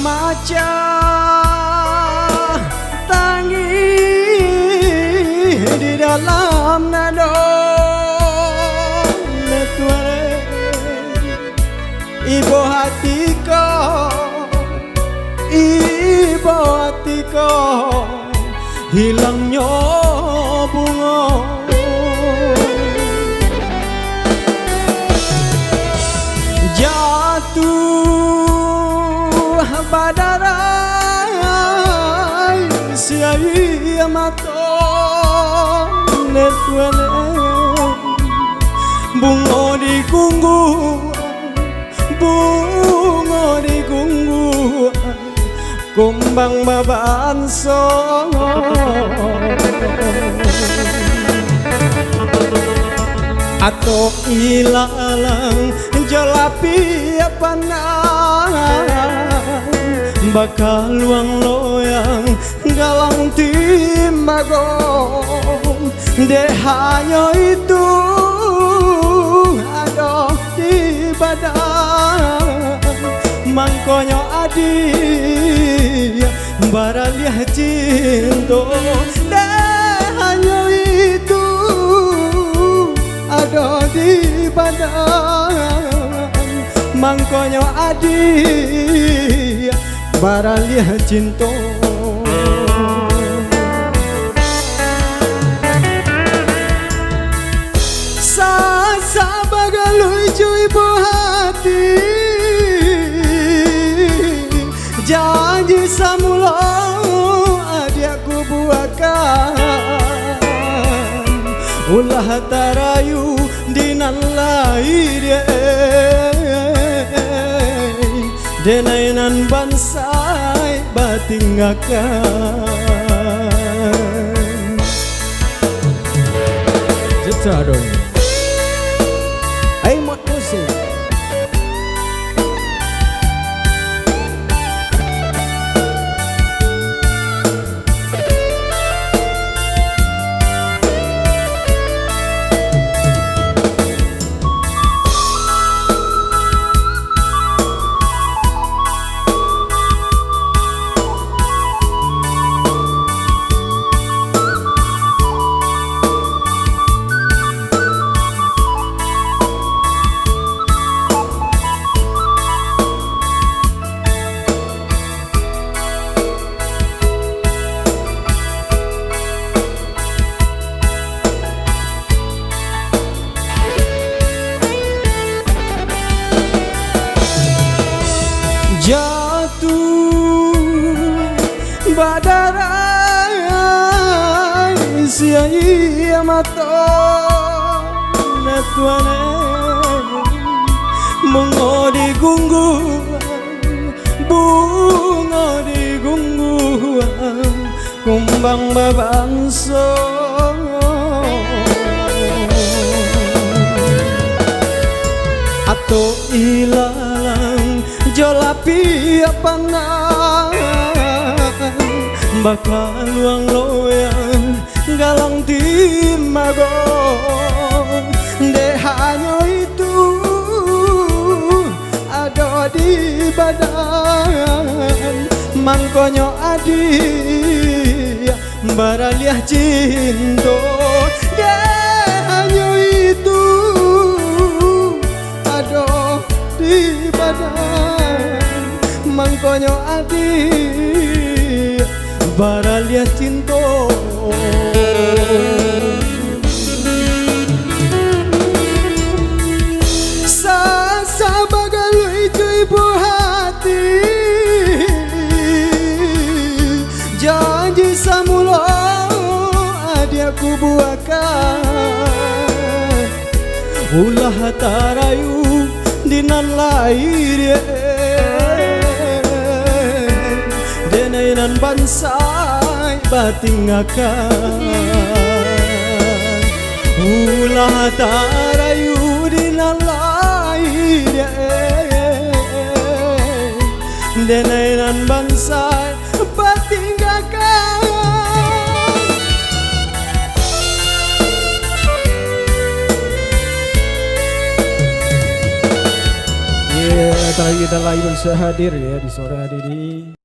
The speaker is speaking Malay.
maca tangi di dalam nado netuare ibu hatiko hilangnya bunga jatuh badarai siai mato netuane bunga di gungguan kumbang babaan songo atau ilalang jalapi panang bakal luang loyang galang timbagong deh hanya itu ada di badan mangkonyo adi baraliah cinta deh hanya itu ada di badan mangkonyo adi baraliah cinta sa bagalui cuy bu hati janji samula adiaku buakan ulah tarayu dinan lahir denainan bansai batingakan Jeta dong ay mat musik jatuh badarai siai mato netuane bunga di gungguan kumbang babang songo atau ilalang jolapi panang bakal luang loyang galang timagong deh hanya itu ada di badan mangkonyo adi baraliah cinta deh hanya itu ada di badan mangkonyo adi baraliah cinta sa bagalui cuy bu hati janji samula adiaku buakan ulah tarayu dinan lahir denainan bansai batingakan ulah tarayu dinan lahir denainan bansai batingakan sebentar lagi kita live bisa hadir ya di sore hari ini.